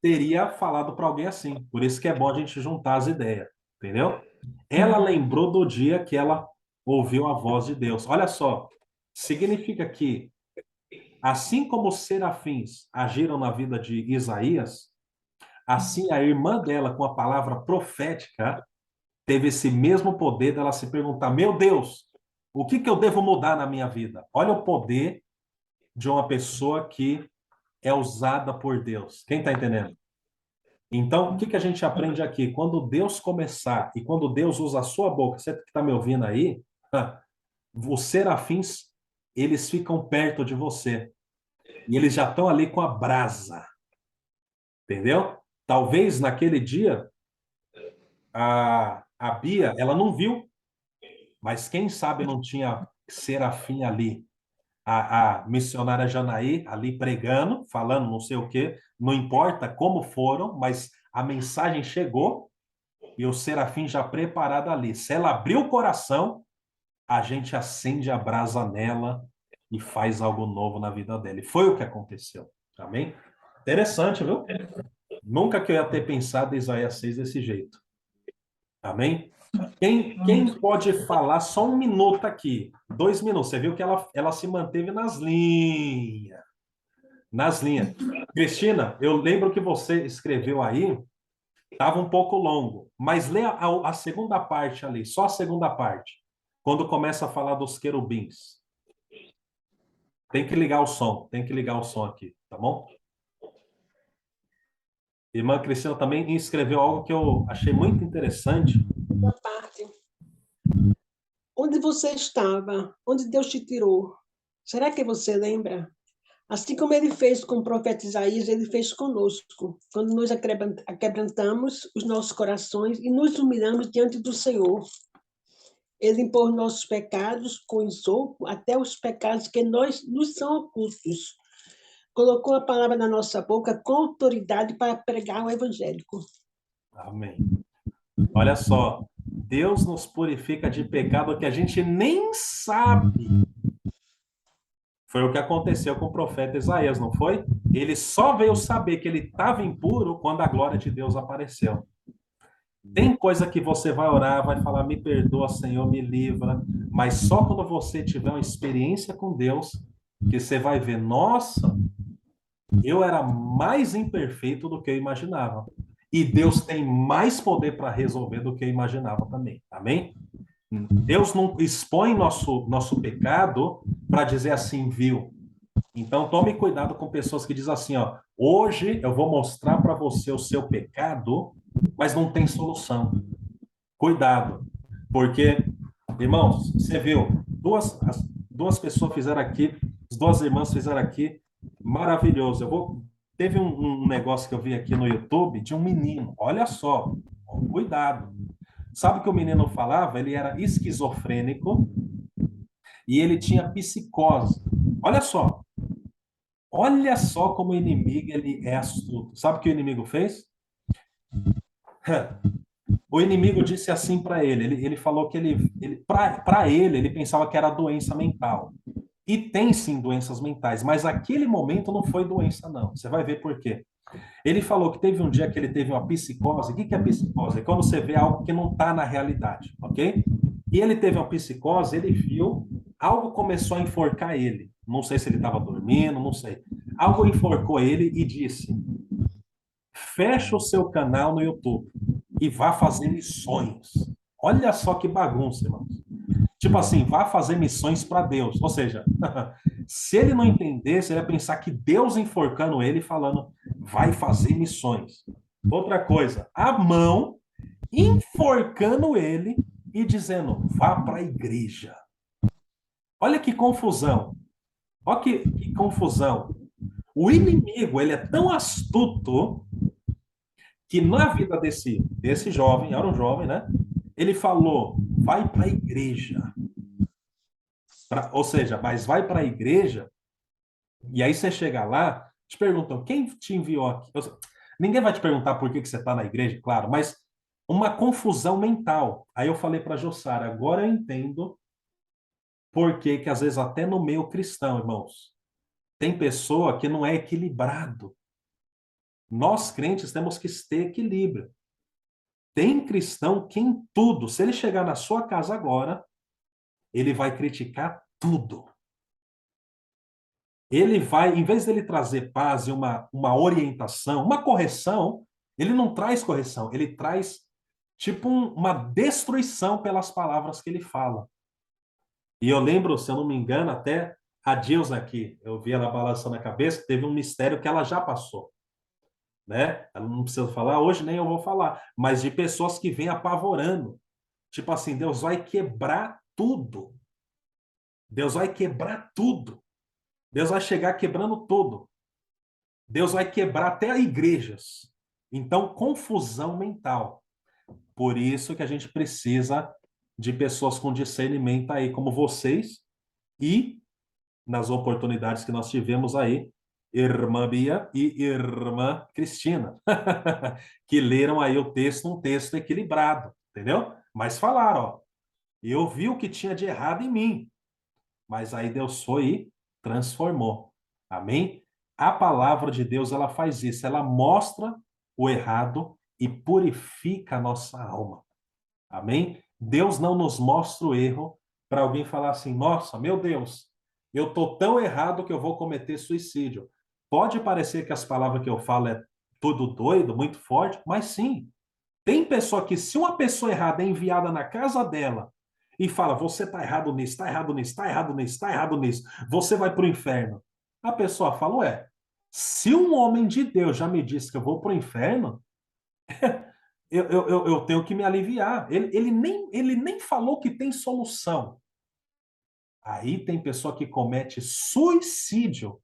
teria falado para alguém assim. Por isso que é bom a gente juntar as ideias, entendeu? Ela lembrou do dia que ela ouviu a voz de Deus. Olha só, significa que assim como os serafins agiram na vida de Isaías, assim a irmã dela, com a palavra profética, teve esse mesmo poder dela se perguntar: Meu Deus, o que que eu devo mudar na minha vida? Olha o poder de uma pessoa que é usada por Deus. Quem está entendendo? Então, o que que a gente aprende aqui? Quando Deus começar e quando Deus usa a sua boca, você que está me ouvindo aí, os serafins, eles ficam perto de você. E eles já estão ali com a brasa, entendeu? Talvez naquele dia a Bia, ela não viu, mas quem sabe não tinha serafim ali, a missionária Janaí ali pregando, falando não sei o quê, não importa como foram, mas a mensagem chegou e o Serafim já preparado ali. Se ela abrir o coração, a gente acende a brasa nela e faz algo novo na vida dela. E foi o que aconteceu. Amém? Interessante, viu? Nunca que eu ia ter pensado em Isaías 6 desse jeito. Amém? Quem pode falar só um minuto aqui? 2 minutos. Você viu que ela se manteve nas linhas. Nas linhas. Cristina, eu lembro que você escreveu aí, estava um pouco longo, mas lê a segunda parte ali, só a segunda parte, quando começa a falar dos querubins. Tem que ligar o som, tem que ligar o som aqui, tá bom? Irmã Cristina também escreveu algo que eu achei muito interessante. Uma parte. Onde você estava? Onde Deus te tirou? Será que você lembra? Assim como ele fez com o profeta Isaías, ele fez conosco, quando nós aquebrantamos os nossos corações e nos humilhamos diante do Senhor. Ele limpou nossos pecados com isopo, até os pecados que nos são ocultos. Colocou a palavra na nossa boca com autoridade para pregar o evangélico. Amém. Olha só, Deus nos purifica de pecado que a gente nem sabe. Foi o que aconteceu com o profeta Isaías, não foi? Ele só veio saber que ele estava impuro quando a glória de Deus apareceu. Tem coisa que você vai orar, vai falar, me perdoa, Senhor, me livra, mas só quando você tiver uma experiência com Deus, que você vai ver, nossa, eu era mais imperfeito do que eu imaginava. E Deus tem mais poder para resolver do que eu imaginava também. Amém? Deus não expõe nosso pecado para dizer assim, viu? Então tome cuidado com pessoas que dizem assim, ó, hoje eu vou mostrar para você o seu pecado, mas não tem solução. Cuidado, porque, irmãos, você viu, duas pessoas fizeram aqui, as duas irmãs fizeram aqui, maravilhoso. Teve um negócio que eu vi aqui no YouTube de um menino, olha só, cuidado. Sabe o que o menino falava? Ele era esquizofrênico e ele tinha psicose. Olha só como o inimigo ele é astuto. Sabe o que o inimigo fez? O inimigo disse assim para ele falou que para ele pensava que era doença mental. E tem sim doenças mentais, mas aquele momento não foi doença não. Você vai ver por quê. Ele falou que teve um dia que ele teve uma psicose. O que é psicose? É quando você vê algo que não está na realidade, ok? E ele teve uma psicose, ele viu, algo começou a enforcar ele. Não sei se ele estava dormindo, não sei. Algo enforcou ele e disse: fecha o seu canal no YouTube e vá fazer missões. Olha só que bagunça, irmãos. Tipo assim, vá fazer missões para Deus. Ou seja, se ele não entendesse, ele ia pensar que Deus enforcando ele falando, vai fazer missões. Outra coisa, a mão enforcando ele e dizendo, vá para a igreja. Olha que confusão. Olha que confusão. O inimigo, ele é tão astuto que na vida desse jovem, era um jovem, né? Ele falou, vai para a igreja. Ou seja, mas vai para a igreja, e aí você chega lá, te perguntam, quem te enviou aqui? Ninguém vai te perguntar por que você está na igreja, claro, mas uma confusão mental. Aí eu falei para a Jossara, agora eu entendo por que às vezes até no meio cristão, irmãos, tem pessoa que não é equilibrado. Nós crentes temos que ter equilíbrio. Tem cristão que em tudo, se ele chegar na sua casa agora, ele vai criticar tudo. Ele vai, em vez dele trazer paz e uma orientação, uma correção, ele não traz correção, ele traz tipo uma destruição pelas palavras que ele fala. E eu lembro, se eu não me engano, até a Dilsa aqui, eu vi ela balançando a cabeça, teve um mistério que ela já passou. Né? Ela não precisa falar, hoje nem eu vou falar, mas de pessoas que vêm apavorando. Tipo assim, Deus vai quebrar tudo. Deus vai quebrar tudo. Deus vai chegar quebrando tudo. Deus vai quebrar até igrejas. Então, confusão mental. Por isso que a gente precisa de pessoas com discernimento aí, como vocês, e nas oportunidades que nós tivemos aí, irmã Bia e irmã Cristina, que leram aí o texto, um texto equilibrado, entendeu? Mas falaram, ó, eu vi o que tinha de errado em mim, mas aí Deus foi e transformou. Amém? A palavra de Deus, ela faz isso, ela mostra o errado e purifica a nossa alma. Amém? Deus não nos mostra o erro para alguém falar assim, nossa, meu Deus, eu estou tão errado que eu vou cometer suicídio. Pode parecer que as palavras que eu falo é tudo doido, muito forte, mas sim, tem pessoa que, se uma pessoa errada é enviada na casa dela e fala, você está errado nisso, está errado nisso, está errado nisso, está errado nisso, você vai para o inferno. A pessoa fala, ué, se um homem de Deus já me disse que eu vou para o inferno, eu tenho que me aliviar. Ele nem falou que tem solução. Aí tem pessoa que comete suicídio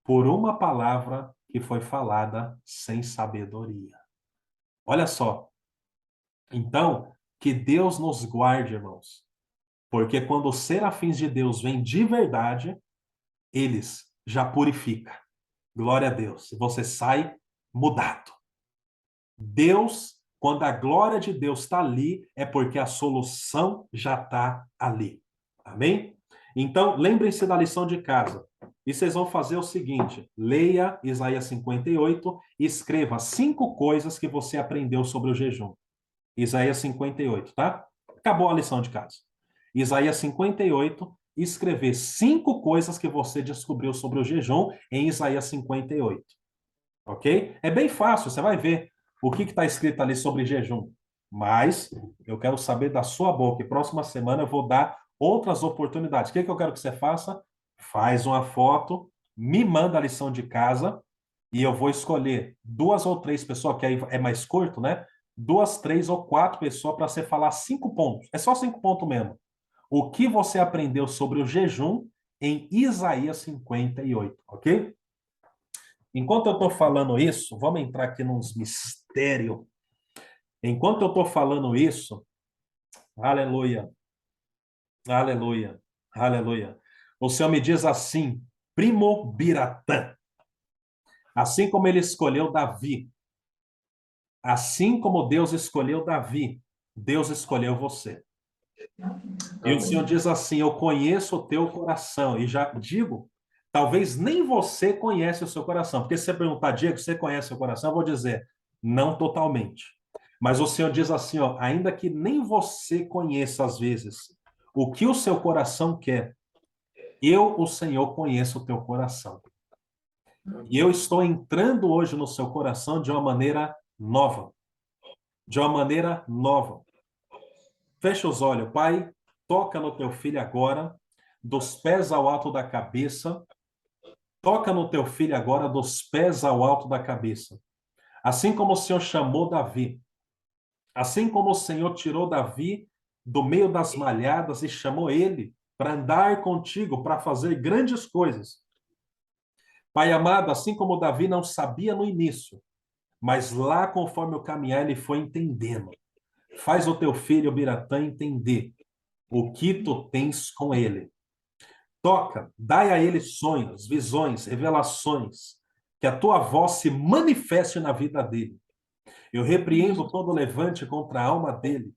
por uma palavra que foi falada sem sabedoria. Olha só. Então, que Deus nos guarde, irmãos. Porque quando os serafins de Deus vêm de verdade, eles já purificam. Glória a Deus. Você sai mudado. Deus, quando a glória de Deus está ali, é porque a solução já está ali. Amém? Então, lembrem-se da lição de casa. E vocês vão fazer o seguinte: leia Isaías 58 e escreva 5 coisas que você aprendeu sobre o jejum. Isaías 58, tá? Acabou a lição de casa. Isaías 58, escrever 5 coisas que você descobriu sobre o jejum em Isaías 58. Ok? É bem fácil, você vai ver o que está escrito ali sobre jejum. Mas eu quero saber da sua boca. E próxima semana eu vou dar outras oportunidades. O que eu quero que você faça? Faz uma foto, me manda a lição de casa e eu vou escolher 2 ou 3 pessoas, que aí é mais curto, né? 2, 3 ou 4 pessoas para você falar 5 pontos. É só 5 pontos mesmo. O que você aprendeu sobre o jejum em Isaías 58, ok? Enquanto eu estou falando isso, vamos entrar aqui nos mistérios. Enquanto eu estou falando isso, aleluia, aleluia, aleluia. O Senhor me diz assim, primo Biratã, assim como ele escolheu Davi, assim como Deus escolheu Davi, Deus escolheu você. E o Senhor diz assim, eu conheço o teu coração, e já digo, talvez nem você conhece o seu coração, porque se você perguntar, Diego, você conhece o seu coração? Eu vou dizer, não totalmente. Mas o Senhor diz assim, ó, ainda que nem você conheça às vezes o que o seu coração quer, eu, o Senhor, conheço o teu coração. E eu estou entrando hoje no seu coração de uma maneira nova. De uma maneira nova. Fecha os olhos, Pai, toca no teu filho agora, dos pés ao alto da cabeça. Toca no teu filho agora, dos pés ao alto da cabeça. Assim como o Senhor chamou Davi, assim como o Senhor tirou Davi do meio das malhadas e chamou ele para andar contigo, para fazer grandes coisas. Pai amado, assim como Davi não sabia no início, mas lá conforme o caminhar ele foi entendendo. Faz o teu filho Biratã entender o que tu tens com ele. Toca, dai a ele sonhos, visões, revelações, que a tua voz se manifeste na vida dele. Eu repreendo todo levante contra a alma dele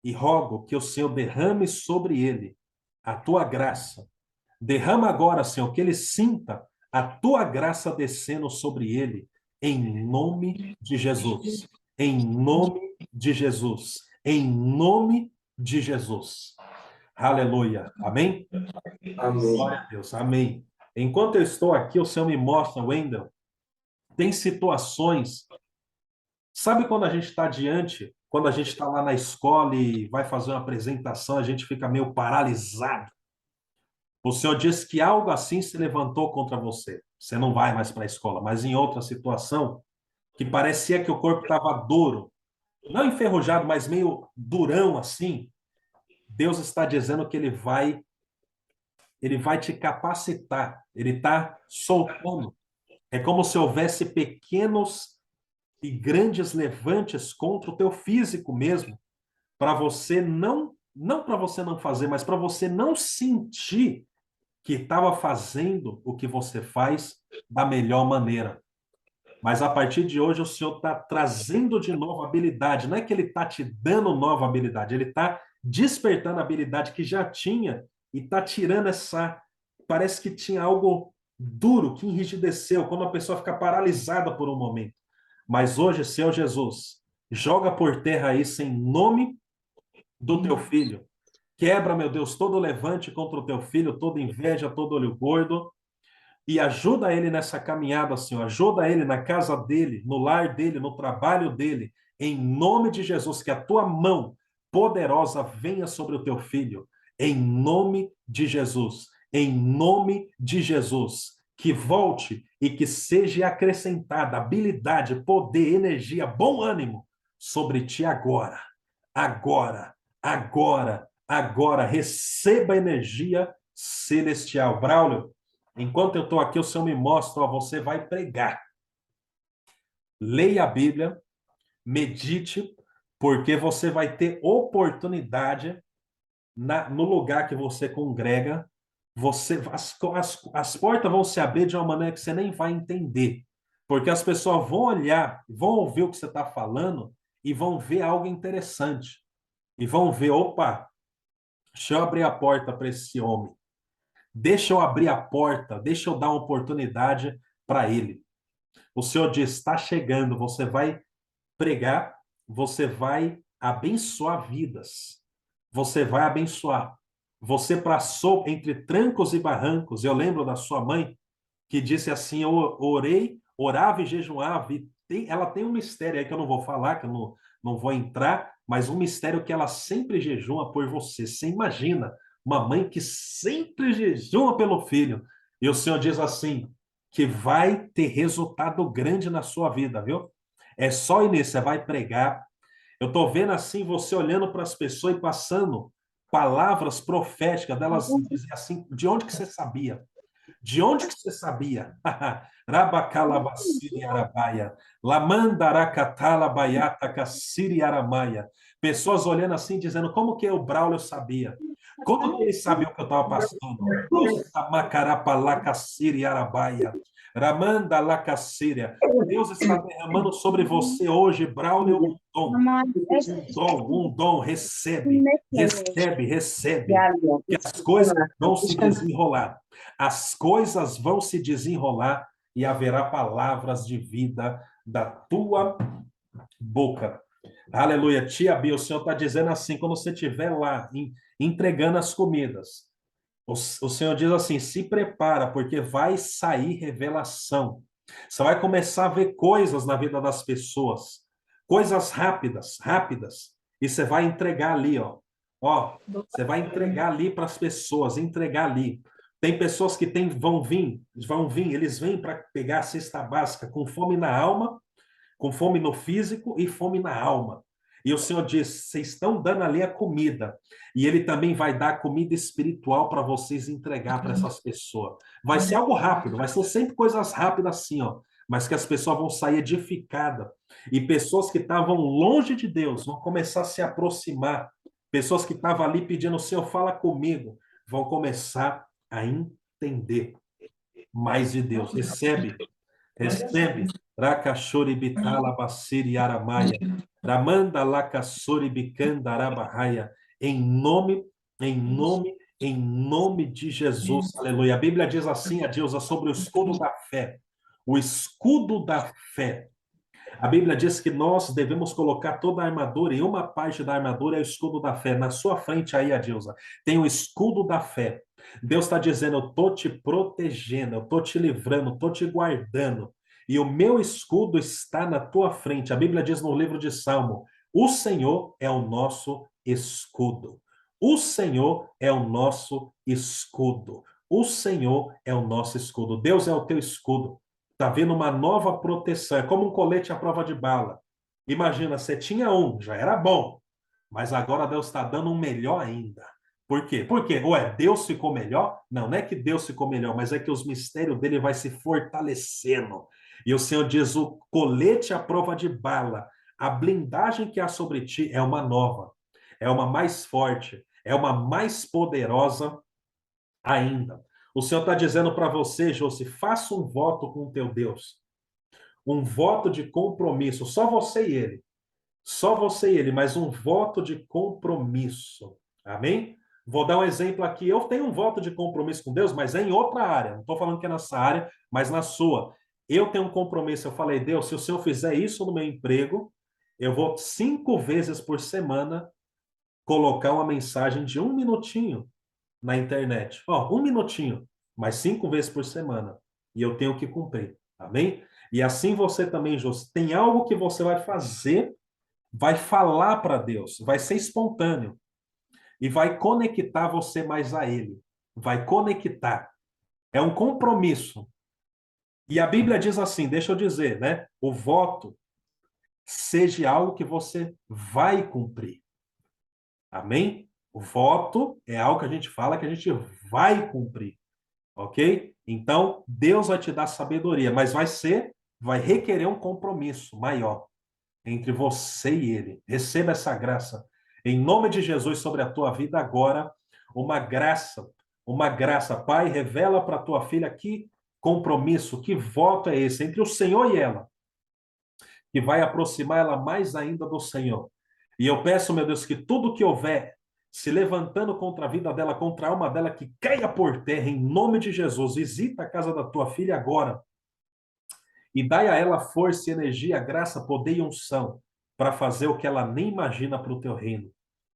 e rogo que o Senhor derrame sobre ele a tua graça. Derrama agora, Senhor, que ele sinta a tua graça descendo sobre ele, em nome de Jesus. Em nome de Jesus. Em nome de Jesus. Aleluia. Amém? Amém. Glória a Deus. Amém. Enquanto eu estou aqui, o Senhor me mostra, Wendel, tem situações. Sabe quando a gente está diante, quando a gente está lá na escola e vai fazer uma apresentação, a gente fica meio paralisado. O Senhor diz que algo assim se levantou contra você. Você não vai mais para a escola, mas em outra situação, que parecia que o corpo estava duro, não enferrujado, mas meio durão assim. Deus está dizendo que ele vai te capacitar. Ele está soltando. É como se houvesse pequenos e grandes levantes contra o teu físico mesmo, para você não não para você não fazer, mas para você não sentir que estava fazendo o que você faz da melhor maneira. Mas a partir de hoje o Senhor está trazendo de novo habilidade. Não é que Ele está te dando nova habilidade, Ele está despertando a habilidade que já tinha e está tirando essa. Parece que tinha algo duro que enrijeceu, quando a pessoa fica paralisada por um momento. Mas hoje, Senhor Jesus, joga por terra isso em nome do teu filho. Quebra, meu Deus, todo levante contra o teu filho, toda inveja, todo olho gordo, e ajuda ele nessa caminhada, Senhor. Ajuda ele na casa dele, no lar dele, no trabalho dele. Em nome de Jesus, que a tua mão poderosa venha sobre o teu filho. Em nome de Jesus. Em nome de Jesus. Que volte e que seja acrescentada habilidade, poder, energia, bom ânimo sobre ti agora. Agora, agora, agora. Receba energia celestial. Braulio, enquanto eu estou aqui, o Senhor me mostra, ó, você vai pregar. Leia a Bíblia, medite, porque você vai ter oportunidade no lugar que você congrega. As portas vão se abrir de uma maneira que você nem vai entender. Porque as pessoas vão olhar, vão ouvir o que você está falando e vão ver algo interessante. E vão ver, opa, deixa eu abrir a porta para esse homem. Deixa eu abrir a porta, deixa eu dar uma oportunidade para ele. O Senhor diz: está chegando, você vai pregar, você vai abençoar vidas, você vai abençoar. Você passou entre trancos e barrancos. Eu lembro da sua mãe que disse assim: eu orei, orava e jejuava. Ela tem um mistério aí que eu não vou falar, que eu não vou entrar, mas um mistério que ela sempre jejua por você. Você imagina uma mãe que sempre jejua pelo filho. E o Senhor diz assim, que vai ter resultado grande na sua vida, viu? É só ir nisso, você vai pregar. Eu estou vendo assim, você olhando para as pessoas e passando palavras proféticas delas dizem assim, de onde que você sabia? De onde que você sabia? Rabacalabassiri arabaia. Lamandaracatala baiata cassiri aramaia. Pessoas olhando assim, dizendo, como que o Braulio sabia? Como que ele sabia o que eu estava passando? Macarapalacassiri arabaia. Ramanda lacassíria. Deus está derramando sobre você hoje, Braulio, um dom. Um dom, recebe, recebe, recebe. Que as coisas vão se desenrolar. As coisas vão se desenrolar e haverá palavras de vida da tua boca. Aleluia. Tia Bia, o Senhor está dizendo assim, quando você estiver lá entregando as comidas, o Senhor diz assim, se prepara, porque vai sair revelação. Você vai começar a ver coisas na vida das pessoas, coisas rápidas, rápidas, e você vai entregar ali, ó. Ó, você vai entregar ali para as pessoas, entregar ali. Tem pessoas que vão vir, eles vêm para pegar a cesta básica com fome na alma, com fome no físico e fome na alma. E o Senhor diz: vocês estão dando ali a comida, e Ele também vai dar comida espiritual para vocês entregar para essas pessoas. Vai ser algo rápido, vai ser sempre coisas rápidas assim, ó, mas que as pessoas vão sair edificadas. E pessoas que estavam longe de Deus vão começar a se aproximar. Pessoas que estavam ali pedindo: Senhor, fala comigo, vão começar a entender mais de Deus. Recebe, recebe. Rakashori bitala basiri aramaia. Ramanda lakasori bikanda arabahaya. Em nome, em nome, em nome de Jesus. Aleluia. A Bíblia diz assim, a Deusa, sobre o escudo da fé. O escudo da fé. A Bíblia diz que nós devemos colocar toda a armadura, e uma parte da armadura é o escudo da fé. Na sua frente aí, Adilza, tem o escudo da fé. Deus está dizendo: eu estou te protegendo, eu estou te livrando, estou te guardando. E o meu escudo está na tua frente. A Bíblia diz no livro de Salmo: o Senhor é o nosso escudo. O Senhor é o nosso escudo. O Senhor é o nosso escudo. Deus é o teu escudo. Está vindo uma nova proteção. É como um colete à prova de bala. Imagina, você tinha um, já era bom. Mas agora Deus está dando um melhor ainda. Por quê? Porque, ué, Deus ficou melhor? Não, não é que Deus ficou melhor, mas é que os mistérios dele vai se fortalecendo. E o Senhor diz: o colete à prova de bala, a blindagem que há sobre ti é uma nova. é uma mais forte, é uma mais poderosa ainda. O Senhor está dizendo para você, Josi, faça um voto com o teu Deus. Um voto de compromisso, só você e ele. Só você e ele, mas um voto de compromisso. Amém? Vou dar um exemplo aqui. Eu tenho um voto de compromisso com Deus, mas é em outra área. Não estou falando que é nessa área, mas na sua. Eu tenho um compromisso. Eu falei, Deus, se o Senhor fizer isso no meu emprego, eu vou 5 vezes por semana colocar uma mensagem de 1 minutinho na internet. Ó, 1 minutinho, mas 5 vezes por semana. E eu tenho que cumprir. Amém? E assim você também, Jô, tem algo que você vai fazer, vai falar para Deus, vai ser espontâneo e vai conectar você mais a Ele. Vai conectar. É um compromisso. E a Bíblia diz assim, deixa eu dizer, né? O voto seja algo que você vai cumprir. Amém? O voto é algo que a gente fala que a gente vai cumprir. Ok? Então, Deus vai te dar sabedoria, mas vai requerer um compromisso maior entre você e Ele. Receba essa graça. Em nome de Jesus sobre a tua vida agora, uma graça, uma graça. Pai, revela para a tua filha que compromisso, que voto é esse entre o Senhor e ela, que vai aproximar ela mais ainda do Senhor. E eu peço, meu Deus, que tudo que houver se levantando contra a vida dela, contra a alma dela, que caia por terra, em nome de Jesus. Visita a casa da tua filha agora e dai a ela força, energia, graça, poder e unção para fazer o que ela nem imagina para o teu reino.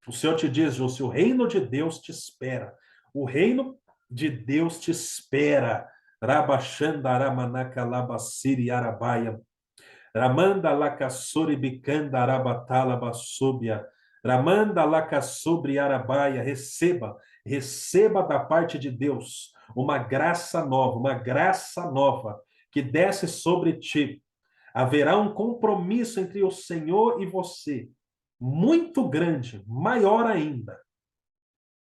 O Senhor te diz, Jô, o reino de Deus te espera. O reino de Deus te espera. Rabachandaramanacalabaciri arabaia. Ramanda lakassori bicanda arabatala basúbia. Ramanda lakassubri arabaia. Receba da parte de Deus uma graça nova que desce sobre ti. Haverá um compromisso entre o Senhor e você, muito grande, maior ainda.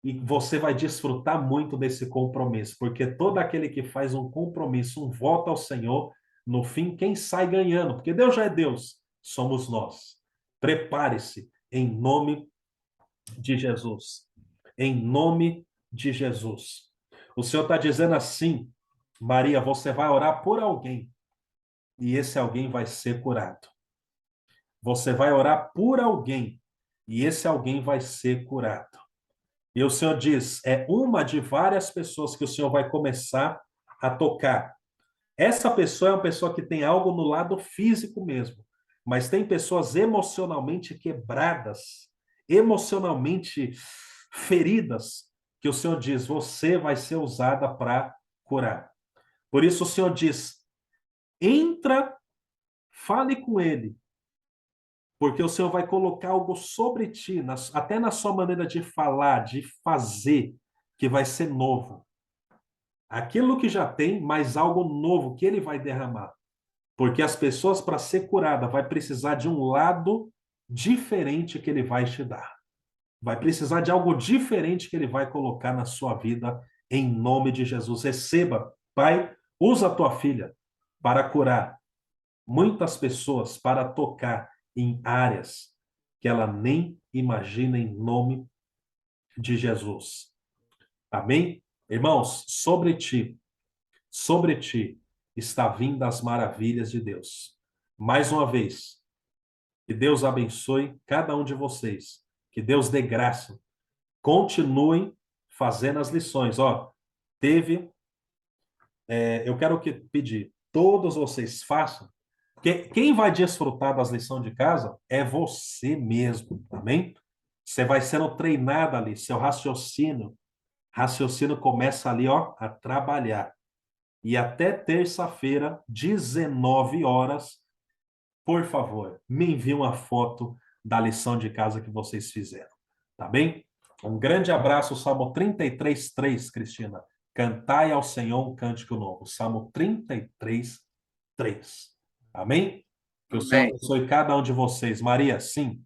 E você vai desfrutar muito desse compromisso, porque todo aquele que faz um compromisso, um voto ao Senhor, no fim, quem sai ganhando? Porque Deus já é Deus, somos nós. Prepare-se em nome de Jesus. Em nome de Jesus. O Senhor está dizendo assim, Maria, você vai orar por alguém e esse alguém vai ser curado. Você vai orar por alguém e esse alguém vai ser curado. E o Senhor diz, é uma de várias pessoas que o Senhor vai começar a tocar. Essa pessoa é uma pessoa que tem algo no lado físico mesmo, mas tem pessoas emocionalmente quebradas, emocionalmente feridas, que o Senhor diz, você vai ser usada para curar. Por isso o Senhor diz, entra, fale com ele, porque o Senhor vai colocar algo sobre ti, até na sua maneira de falar, de fazer, que vai ser novo. Aquilo que já tem, mas algo novo que ele vai derramar. Porque as pessoas, para ser curada, vai precisar de um lado diferente que ele vai te dar. Vai precisar de algo diferente que ele vai colocar na sua vida, em nome de Jesus. Receba, Pai, usa a tua filha para curar muitas pessoas, para tocar em áreas que ela nem imagina, em nome de Jesus. Amém? Irmãos, sobre ti está vindo as maravilhas de Deus. Mais uma vez, que Deus abençoe cada um de vocês. Que Deus dê graça. Continuem fazendo as lições. Ó, eu quero pedir, todos vocês façam, porque quem vai desfrutar das lições de casa é você mesmo, amém? Você vai sendo treinado ali, seu raciocínio começa ali, ó, a trabalhar. E até terça-feira, 19 horas, por favor, me envie uma foto da lição de casa que vocês fizeram, tá bem? Um grande abraço, Salmo 33:3, Cristina. Cantai ao Senhor um cântico novo. Salmo 33:3. Amém? Que o Senhor Amém. abençoe cada um de vocês. Maria, sim.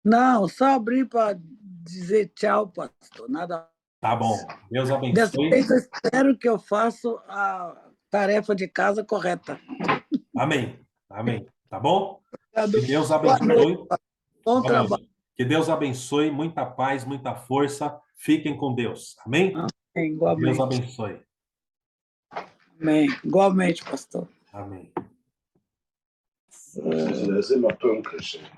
Não, só abri para dizer tchau, pastor. Nada. Tá bom. Deus Dessa abençoe. vez eu espero que eu faça a tarefa de casa correta. Amém. Amém. Tá bom? Obrigado. Que Deus Boa noite. abençoe. Bom Boa noite. trabalho. Que Deus abençoe, muita paz, muita força. Fiquem com Deus. Amém? Amém. Deus Igualmente. abençoe. Amém. Igualmente, pastor. Amém. لازم أعطيهم كل شيء.